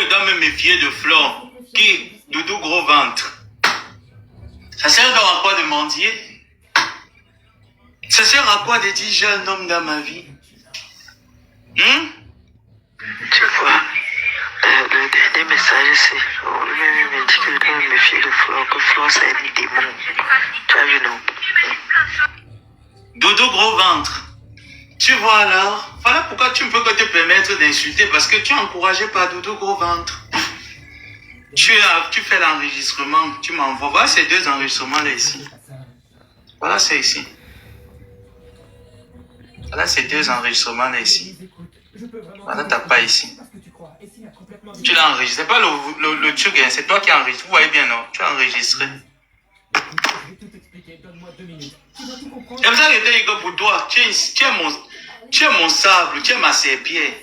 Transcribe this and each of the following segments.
je dois me méfier de Flore. Qui? Doudou gros ventre. Ça sert donc à quoi de mendier? Ça sert à quoi de dire j'ai un homme dans ma vie? Tu vois, le dernier message, c'est on lui m'a dit que je dois me méfier de Flore, que Flore c'est un démon. Tu as vu, non? Doudou gros ventre. Tu vois alors? Voilà pourquoi tu ne peux que te permettre d'insulter, parce que tu es encouragé par Doudou gros ventre. Tu fais l'enregistrement, tu m'envoies. Voilà ces deux enregistrements là ici. Voilà c'est ici. Voilà ces deux enregistrements là ici. Voilà t'as pas ici. Tu l'as enregistré. C'est pas le truc, hein, c'est toi qui as enregistré. Vous voyez bien, non? Tu as enregistré. C'est ça que je te dis que pour toi, tu es mon sable, tu es ma serpillère.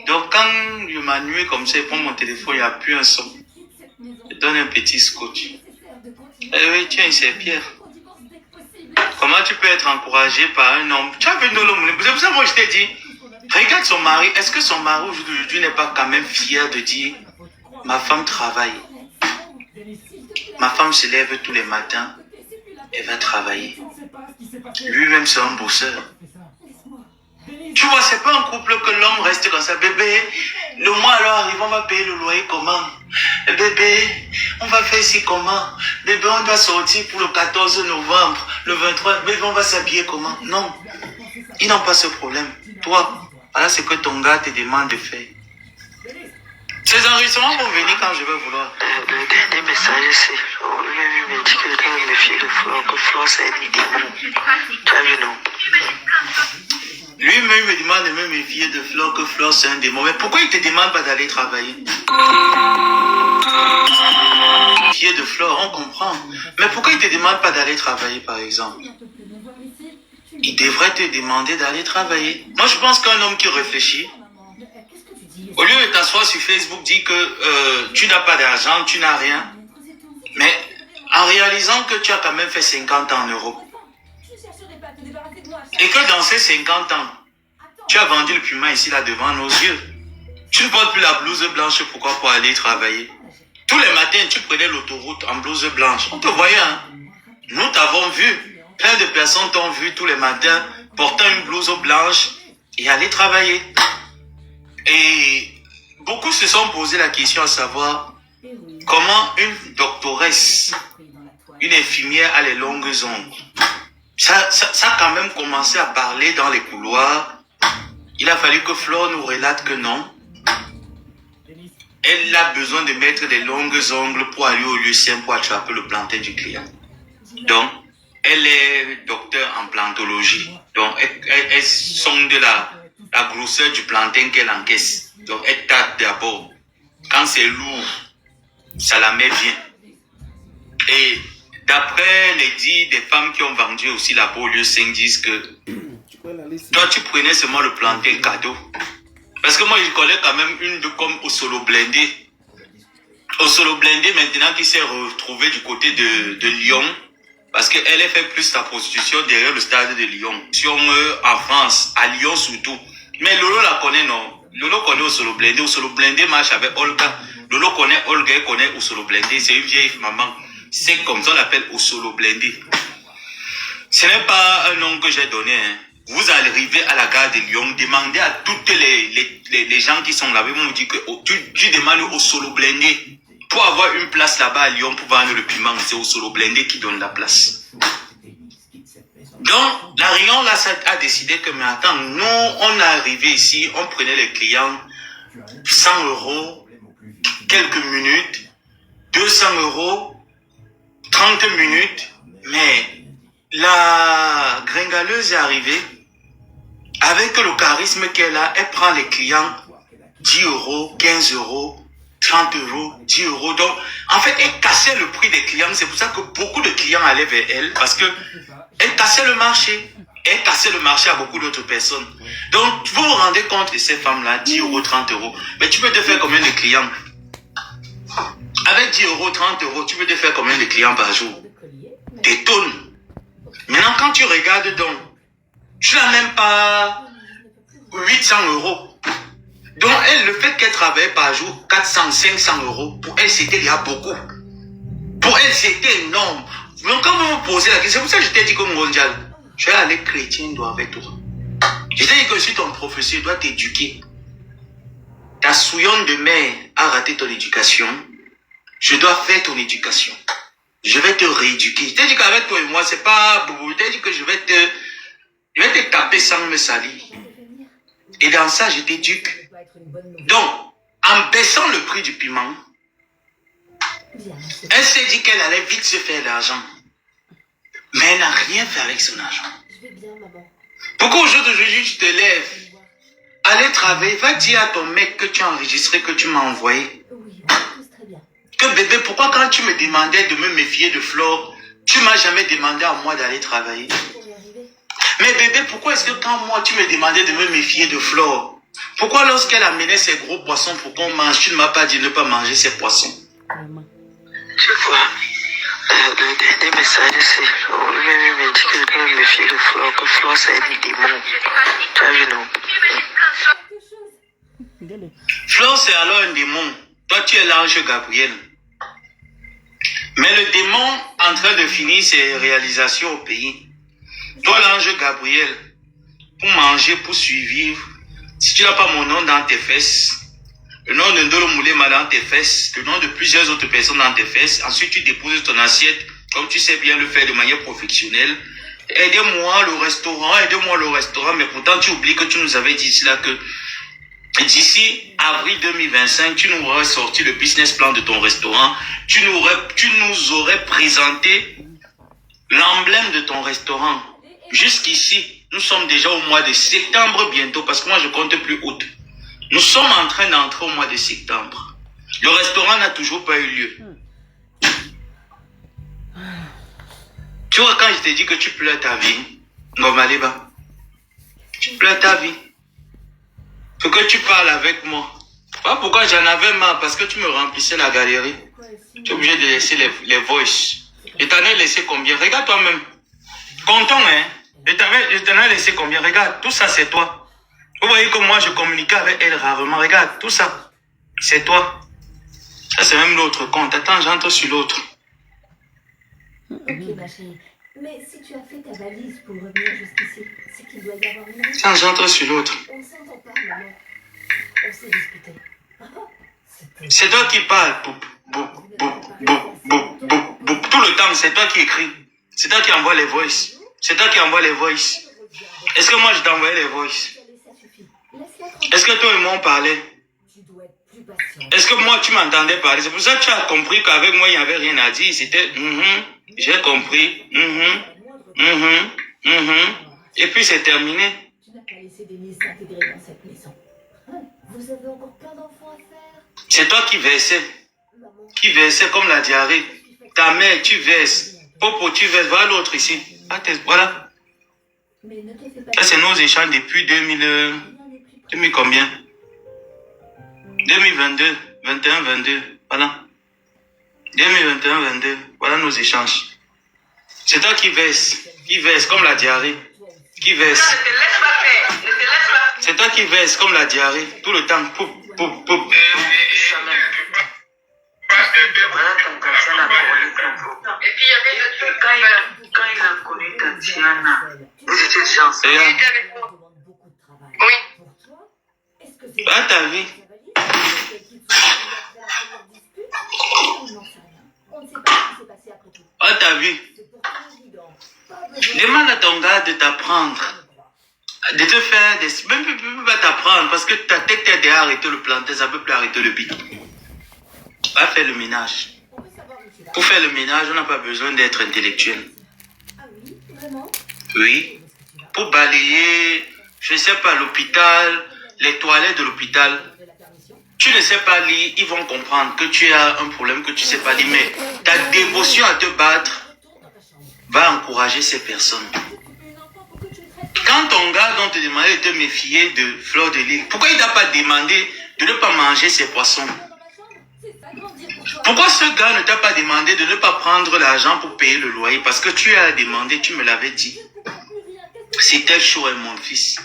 Donc quand je m'ennuie comme ça, je prends mon téléphone, il n'y a plus un son. Je donne un petit scotch. Eh oui, tu es une serpillère. Comment tu peux être encouragé par un homme? Tu as vu l'homme. C'est pour ça que moi je t'ai dit, regarde son mari. Est-ce que son mari aujourd'hui n'est pas quand même fier de dire, ma femme travaille. Ma femme se lève tous les matins. Elle va travailler. Lui-même c'est un bosseur. Tu vois, c'est pas un couple que l'homme reste comme ça. Bébé, le mois alors arrive, on va payer le loyer comment? Bébé, on va faire ici comment? Bébé, on doit sortir pour le 14 novembre, le 23. Bébé, on va s'habiller comment? Non, ils n'ont pas ce problème. Toi, voilà ce que ton gars te demande de faire. Ces enregistrements vont venir quand je vais vouloir. Le dernier message, c'est on lui m'a dit que je dois me méfier de Flore, que Flore c'est un démon. Tu as vu, non? Lui-même me demande de me méfier de Flore, que Flore c'est un démon. Mais pourquoi il te demande pas d'aller travailler? Méfier de Flore, on comprend. Mais pourquoi il te demande pas d'aller travailler, par exemple? Il devrait te demander d'aller travailler. Moi, je pense qu'un homme qui réfléchit, au lieu de t'asseoir sur Facebook, dire que tu n'as pas d'argent, tu n'as rien, mais en réalisant que tu as quand même fait 50 ans en Europe, et que dans ces 50 ans, tu as vendu le puma ici, là, devant nos yeux. Tu ne portes plus la blouse blanche, pourquoi? Pour aller travailler. Tous les matins, tu prenais l'autoroute en blouse blanche. On te voyait, hein? Nous t'avons vu. Plein de personnes t'ont vu tous les matins portant une blouse blanche et aller travailler. Et beaucoup se sont posé la question à savoir comment une doctoresse, une infirmière a les longues ongles. Ça a quand même commencé à parler dans les couloirs. Il a fallu que Flore nous relate que non. Elle a besoin de mettre des longues ongles pour aller au lieu sain pour attraper le plantain du client. Donc, elle est docteur en plantologie. Donc, elle sonde la grosseur du plantain qu'elle encaisse. Donc, elle tâte d'abord. Quand c'est lourd, ça la met bien. Et d'après les dires des femmes qui ont vendu aussi la peau au lieu 5 disent que toi, tu prenais seulement le plantain cadeau. Parce que moi, je connais quand même une de comme au solo blindé. Au solo blindé, maintenant, qui s'est retrouvée du côté de Lyon. Parce qu'elle a fait plus sa prostitution derrière le stade de Lyon. En France, à Lyon surtout. Mais Lolo la connaît, non? Lolo connaît au solo blindé. Au solo blindé marche avec Olga. Lolo connaît Olga, elle connaît au solo blindé. C'est une vieille maman. C'est comme ça on l'appelle au solo blindé. Ce n'est pas un nom que j'ai donné, hein. Vous arrivez à la gare de Lyon, demandez à toutes les gens qui sont là-bas, ils vont vous dire que tu demandes au solo blindé. Pour avoir une place là-bas à Lyon, pour vendre le piment, c'est au solo blindé qui donne la place. Donc, la Réunion là, ça a décidé que, mais attends, nous, on est arrivé ici, on prenait les clients, 100 €, quelques minutes, 200 €, 30 minutes, mais la gringaleuse est arrivée, avec le charisme qu'elle a, elle prend les clients 10 €, 15 €, 30 €, 10 €. Donc, en fait, elle cassait le prix des clients. C'est pour ça que beaucoup de clients allaient vers elle, parce que elle cassait le marché. Elle cassait le marché à beaucoup d'autres personnes. Donc, vous vous rendez compte de ces femmes-là, 10 €, 30 €. Mais tu peux te faire combien de clients? Avec 10 €, 30 €, tu peux te faire combien de clients par jour? Des tonnes. Maintenant, quand tu regardes donc, tu n'as même pas 800 €. Donc, elle, le fait qu'elle travaille par jour 400, 500 euros, pour elle, c'était déjà beaucoup. Pour elle, c'était énorme. Donc, quand vous me posez la question, c'est pour ça que je t'ai dit comme mondial, je vais aller chrétien doit avec toi. Je t'ai dit que je suis ton professeur, je dois t'éduquer. Ta souillonne de mère a raté ton éducation. Je dois faire ton éducation. Je vais te rééduquer. Je t'ai dit qu'avec toi et moi, c'est pas beaucoup. Je t'ai dit que je vais te taper sans me salir. Et dans ça, je t'éduque. Donc, en baissant le prix du piment, elle s'est dit qu'elle allait vite se faire de l'argent. Mais elle n'a rien fait avec son argent. Pourquoi aujourd'hui tu te lèves, allez travailler, va dire à ton mec que tu as enregistré, que tu m'as envoyé. Que bébé, pourquoi quand tu me demandais de me méfier de Flore, tu m'as jamais demandé à moi d'aller travailler? Mais bébé, pourquoi est-ce que quand moi tu me demandais de me méfier de Flore, pourquoi lorsqu'elle amenait ses gros poissons pour qu'on mange, tu ne m'as pas dit de ne pas manger ces poissons? Tu vois, le dernier message, c'est on lui m'a dit que je dois me méfier de Flore, que Flore c'est un démon. Tu as vu, non? Flore, c'est alors un démon. Toi, tu es l'ange Gabriel. Mais le démon en train de finir ses réalisations au pays. Toi, l'ange Gabriel, pour manger, pour survivre, si tu n'as pas mon nom dans tes fesses, le nom de Ndolo Moulema dans tes fesses, le nom de plusieurs autres personnes dans tes fesses, ensuite tu déposes ton assiette, comme tu sais bien le faire de manière professionnelle. Aidez-moi le restaurant, mais pourtant tu oublies que tu nous avais dit cela que d'ici avril 2025, tu nous aurais sorti le business plan de ton restaurant, tu nous aurais présenté l'emblème de ton restaurant. Jusqu'ici, nous sommes déjà au mois de septembre bientôt, parce que moi je compte plus août. Nous sommes en train d'entrer au mois de septembre. Le restaurant n'a toujours pas eu lieu. Tu vois, quand je t'ai dit que tu pleures ta vie, Ngomaleba, tu pleures ta vie. Faut que tu parles avec moi. Pas pourquoi j'en avais marre, parce que tu me remplissais la galerie. Tu es obligé de laisser les voices. Je t'en ai laissé combien? Regarde toi-même. Comptons, hein. Je t'en ai laissé combien? Regarde, tout ça c'est toi. Vous voyez que moi je communiquais avec elle rarement. Regarde, tout ça, c'est toi. Ça c'est même l'autre compte. Attends, j'entre sur l'autre. Ok ma chérie, mais si tu as fait ta valise pour revenir jusqu'ici, c'est qu'il doit y avoir une raison. Tiens, j'entre sur l'autre. On ne s'entend pas, maman. On s'est disputé. C'est toi qui parles. Tout le temps, c'est toi qui écris. C'est toi qui envoie les voices. C'est toi qui envoie les voices. Est-ce que moi je t'envoyais les voices? Est-ce que toi et moi on parlait? Est-ce que moi tu m'entendais parler? C'est pour ça que tu as compris qu'avec moi il n'y avait rien à dire. C'était j'ai compris. Et puis c'est terminé. Tu n'as pas laissé Denise s'intégrer dans cette maison. Vous avez encore plein d'enfants à faire. C'est toi qui versais. Qui versait comme la diarrhée. Ta mère, tu verses. Popo, tu verses. Voilà l'autre ici. Voilà. Ça, c'est nos échanges depuis 2000 combien? 2022. 21, 22. Voilà. 2021, 22. Voilà nos échanges. C'est toi qui verses. Qui verse comme la diarrhée. Qui verse. C'est toi qui verse comme la diarrhée. Tout le temps. Poup, poup, poup. Voilà ton quartier n'a connu. Et puis quand il a connu Tatiana, vous étiez déjà ensemble. Oui. Ah, ta vie. Ah, ta vie. Demande à ton gars de t'apprendre. De te faire des... Même pas t'apprendre parce que ta tête est déjà arrêté le planter, ça ne peut plus arrêter le beat. Va faire le ménage. Pour faire le ménage, on n'a pas besoin d'être intellectuel. Ah oui, vraiment? Oui. Pour balayer, je ne sais pas, l'hôpital, les toilettes de l'hôpital. Tu ne sais pas lire, ils vont comprendre que tu as un problème que tu ne sais pas lire. Mais ta dévotion à te battre va encourager ces personnes. Quand ton gars dont te demandait de te méfier de Flore de Lys, pourquoi il ne t'a pas demandé de ne pas manger ses poissons? Pourquoi ce gars ne t'a pas demandé de ne pas prendre l'argent pour payer le loyer? Parce que tu as demandé, tu me l'avais dit. C'était chaud, mon fils.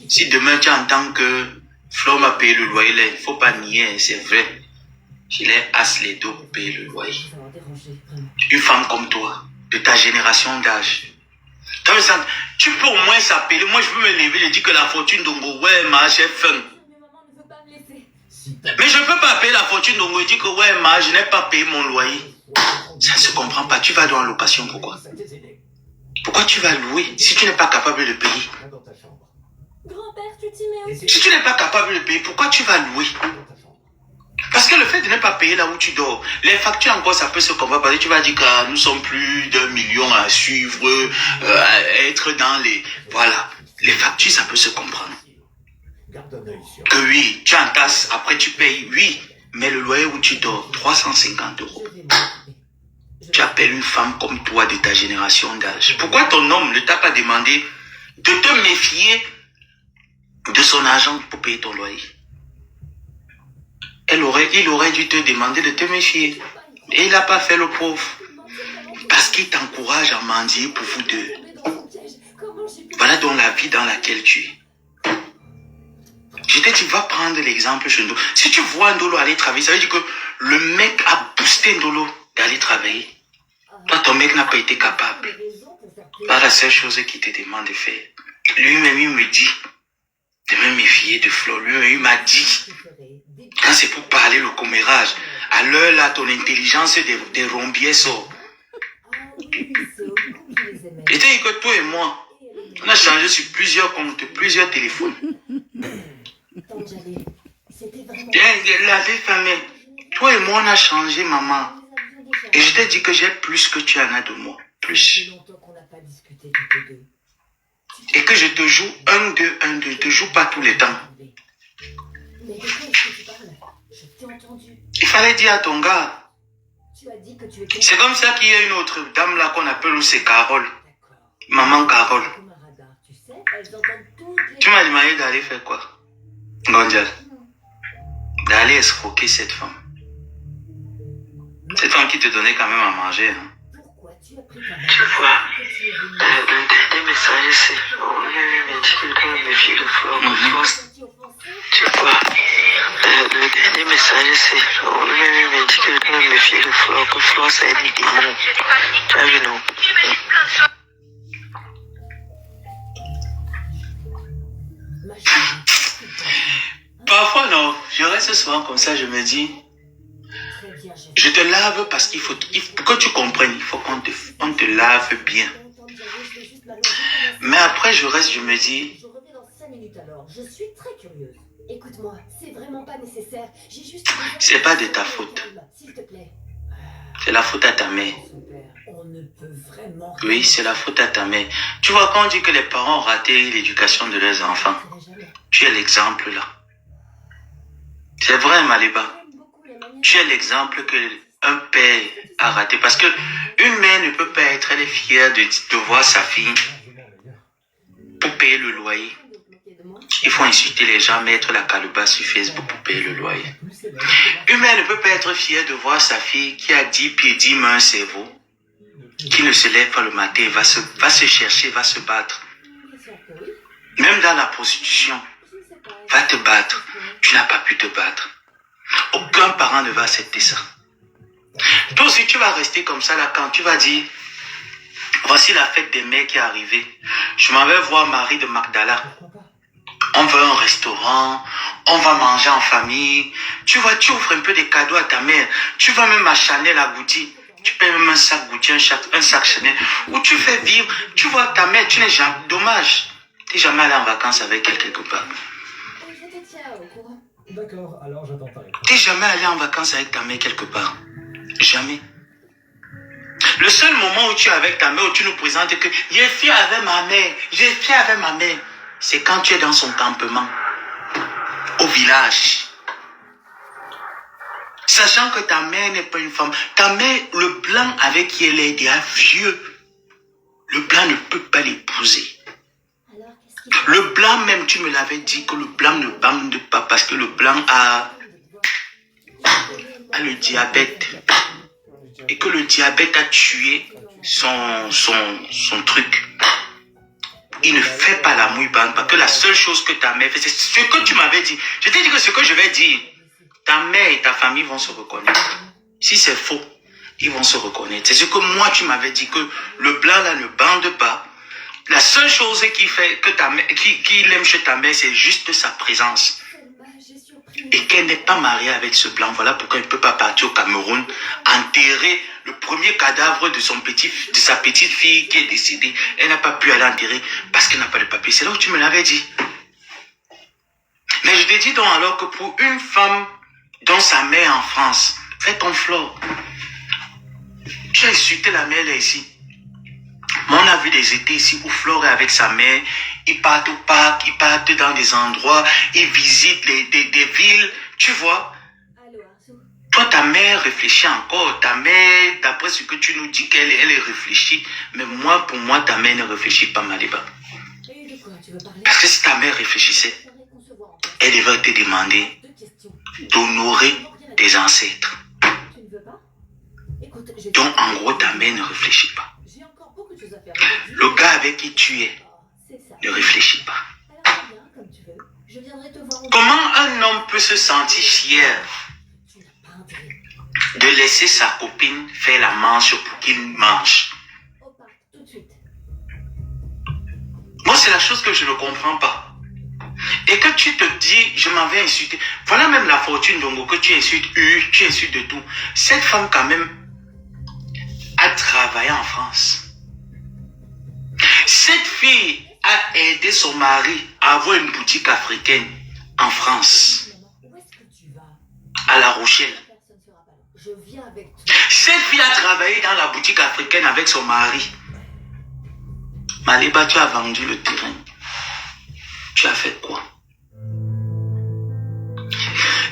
Si demain tu entends que Flo m'a payé le loyer là, il ne faut pas nier, hein, c'est vrai. Je l'ai ass les dos pour payer le loyer. Ça m'a dérangé, vraiment. Une femme comme toi, de ta génération d'âge. Tu peux au moins s'appeler. Moi, je peux me lever et dire que la fortune d'Ongo, ouais, ma j'ai faim. Mais maman ne veut pas me laisser. Mais je ne peux pas payer la fortune d'Ongo et dire que, ouais, ma, je n'ai pas payé mon loyer. Ça ne se comprend pas. Tu vas dans la location, pourquoi? Pourquoi tu vas louer si tu n'es pas capable de payer? Grand-père, tu t'y mets aussi. Si tu n'es pas capable de payer, pourquoi tu vas louer? Parce que le fait de ne pas payer là où tu dors, les factures encore ça peut se comprendre parce que tu vas dire que nous sommes plus d'1 million à suivre, à être dans les... Voilà, les factures ça peut se comprendre. Que oui, tu entasses, après tu payes, oui, mais le loyer où tu dors, 350 euros. Je vais m'occuper. Tu appelles une femme comme toi de ta génération d'âge. Pourquoi ton homme ne t'a pas demandé de te méfier de son argent pour payer ton loyer? Il aurait dû te demander de te méfier. Et il n'a pas fait le pauvre. Parce qu'il t'encourage à mendier pour vous deux. Voilà donc la vie dans laquelle tu es. Je t'ai dit, va prendre l'exemple chez Ndolo. Si tu vois Ndolo aller travailler, ça veut dire que le mec a boosté Ndolo d'aller travailler. Toi, ton mec n'a pas été capable. Pas la seule chose qu'il te demande de faire. Lui-même, il me dit de me méfier de Flo. Lui-même, il m'a dit, quand c'est pour parler le commérage, à l'heure là, ton intelligence des rombiers sort. Je t'ai dit que toi et moi, on a changé sur plusieurs comptes, plusieurs téléphones. La vie famille, toi et moi, on a changé, maman. Et je t'ai dit que j'ai plus que tu en as de moi. Plus. Et que je te joue 1-2, 1-2. Je te joue pas tous les temps. Mais de quoi est-ce que tu parles? Je t'ai entendu. Il fallait dire à ton gars. Tu as dit que tu étais... C'est comme ça qu'il y a une autre dame là qu'on appelle où c'est Carole. Maman Carole. Comme un radar, tu sais, elles entendent toutes les... Tu m'as demandé d'aller faire quoi? Gondial. D'aller escroquer cette femme. Cette femme qui te donnait quand même à manger. Hein. Pourquoi tu as pris ta Tu vois, le dernier message, c'est on m'a dit que quand mes filles de Flore, tu vois, le dernier message, c'est on m'a dit que quand mes filles de Flore, ça a été démon. Tu as vu, non? Parfois, non. Je reste souvent comme ça, je me dis, je te lave parce qu'il faut pour que tu comprennes, il faut qu'on te lave bien. Mais après, je reste, je me dis, Je reviens dans 5 minutes alors. Je suis très curieuse. Écoute-moi, c'est vraiment pas nécessaire. J'ai juste... c'est pas de ta faute. S'il te plaît. C'est la faute à ta mère. On ne peut vraiment... Oui, c'est la faute à ta mère. Tu vois, quand on dit que les parents ont raté l'éducation de leurs enfants, tu es l'exemple là. C'est vrai, Maliba. Tu es l'exemple que un père a raté. Parce que une mère ne peut pas être, elle est fière de voir sa fille pour payer le loyer. Il faut insulter les gens, mettre la calebasse sur Facebook pour payer le loyer. Une mère ne peut pas être fière de voir sa fille qui a 10 pieds, 10 mains, un cerveau, qui ne se lève pas le matin, va se chercher, va se battre. Même dans la prostitution, va te battre. Tu n'as pas pu te battre. Aucun parent ne va accepter ça. Toi aussi, tu vas rester comme ça là quand tu vas dire, voici la fête des mères qui est arrivée. Je m'en vais voir Marie de Magdala. On va à un restaurant, on va manger en famille. Tu vois, tu offres un peu des cadeaux à ta mère. Tu vas même à Chanel à Goudi. Tu payes même un sac Goudi, un sac Chanel. Où tu fais vivre. Tu vois ta mère, tu n'es jamais... Dommage. Tu n'es jamais allé en vacances avec elle quelque part. D'accord, alors j'attends ta réponse. Tu n'es jamais allé en vacances avec ta mère quelque part. Jamais. Le seul moment où tu es avec ta mère, où tu nous présentes que j'ai fait avec ma mère, j'ai fait avec ma mère, c'est quand tu es dans son campement, au village. Sachant que ta mère n'est pas une femme. Ta mère, le blanc avec qui elle est déjà vieux. Le blanc ne peut pas l'épouser. Le blanc même, tu me l'avais dit que le blanc ne bande pas parce que le blanc a le diabète. Et que le diabète a tué son truc. il ne fait pas la mouille bande parce que la seule chose que ta mère fait, c'est ce que tu m'avais dit. Je t'ai dit que ce que je vais dire, ta mère et ta famille vont se reconnaître. Si c'est faux, ils vont se reconnaître. C'est ce que moi tu m'avais dit, que le blanc là ne bande pas. La seule chose qui fait que ta mère, qu'il aime chez ta mère, c'est juste sa présence. Et qu'elle n'est pas mariée avec ce blanc. Voilà pourquoi elle ne peut pas partir au Cameroun, enterrer le premier cadavre de sa petite fille qui est décédée. Elle n'a pas pu aller enterrer parce qu'elle n'a pas de papier. C'est là où tu me l'avais dit. Mais je te dis donc alors que pour une femme dont sa mère est en France, fais ton flore. Tu as insulté la mère là ici. Mais on a vu des étés ici où Flore est avec sa mère, ils partent au parc, ils partent dans des endroits, ils visitent des villes, tu vois. Toi, ta mère réfléchit encore. Ta mère, d'après ce que tu nous dis qu'elle est réfléchie, mais moi, pour moi, ta mère ne réfléchit pas, Maliba. Parce que si ta mère réfléchissait, elle devrait te demander d'honorer tes ancêtres. Donc, en gros, ta mère ne réfléchit pas. Le gars avec qui tu es ne réfléchit pas. Comment un homme peut se sentir fier de laisser sa copine faire la manche pour qu'il mange? Moi, c'est la chose que je ne comprends pas. Et que tu te dis, je m'en vais insulter. Voilà même la fortune d'Ongo que tu insultes, tu insultes de tout. Cette femme, quand même, a travaillé en France. Cette fille a aidé son mari à avoir une boutique africaine en France, à La Rochelle. Cette fille a travaillé dans la boutique africaine avec son mari. Maliba, tu as vendu le terrain. Tu as fait quoi?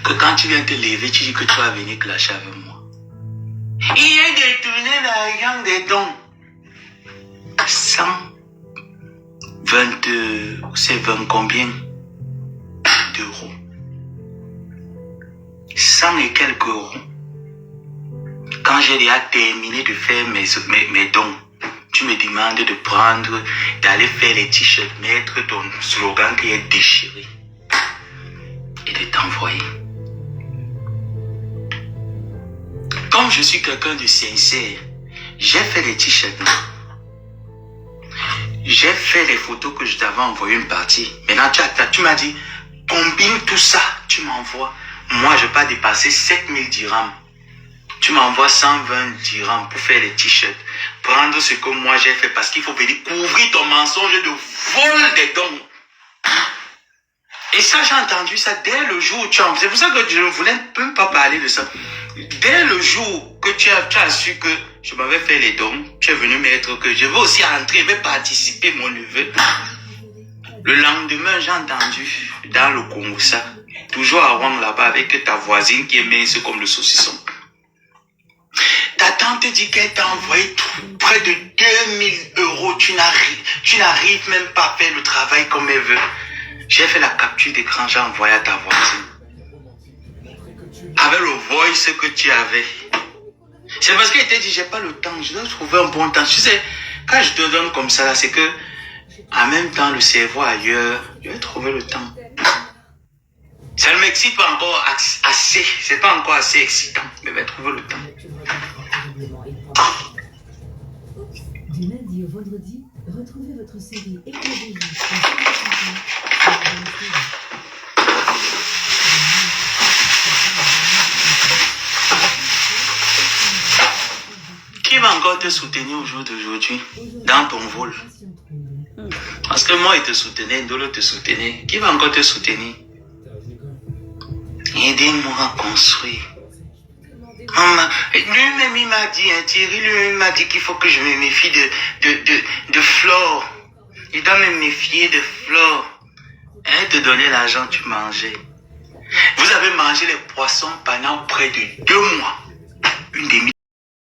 Que quand tu viens te lever, tu dis que tu vas venir clasher avec moi. Il a détourné l'argent des dons. 20 combien d'euros? 100 et quelques euros. Quand j'ai déjà terminé de faire mes dons, tu me demandes de prendre, d'aller faire les t-shirts, mettre ton slogan qui est déchiré et de t'envoyer. Comme je suis quelqu'un de sincère, j'ai fait les t-shirts. J'ai fait les photos que je t'avais envoyées une partie. Maintenant, tu m'as dit, combine tout ça, tu m'envoies. Moi, je ne vais pas dépasser 7000 dirhams. Tu m'envoies 120 dirhams pour faire les t-shirts. Prendre ce que moi j'ai fait parce qu'il faut venir couvrir ton mensonge de vol des dons. Et ça, j'ai entendu ça dès le jour où tu as... C'est pour ça que je ne voulais même pas parler de ça. Dès le jour que tu as su que je m'avais fait les dons, tu es venu me dire que je veux aussi entrer, je vais participer, mon neveu. Le lendemain, j'ai entendu dans le Congo ça, toujours à Rouen là-bas avec ta voisine qui est mince comme le saucisson. Ta tante dit qu'elle t'a envoyé près de 2000 euros. Tu n'arrives même pas à faire le travail comme elle veut. J'ai fait la capture d'écran, j'ai envoyé à ta voisine. Avec le voice que tu avais. C'est parce qu'elle t'a dit, j'ai pas le temps, je dois trouver un bon temps. Tu sais, quand je te donne comme ça, là, c'est que, en même temps, le cerveau ailleurs, je vais trouver le temps. Ça ne m'excite pas encore assez, c'est pas encore assez excitant, mais je vais trouver le temps. Du lundi au vendredi, retrouvez votre série Éclairée. Qui va encore te soutenir au jour d'aujourd'hui, dans ton vol? Parce que moi, il te soutenait, Ndolo te soutenait. Qui va encore te soutenir? Aidez-moi à construire. Maman, lui-même, il m'a dit, Thierry, lui-même m'a dit qu'il faut que je me méfie de Flore. Il doit me méfier de Flore. Elle te donnait l'argent, tu mangeais. Vous avez mangé les poissons pendant près de 2 mois. Une demi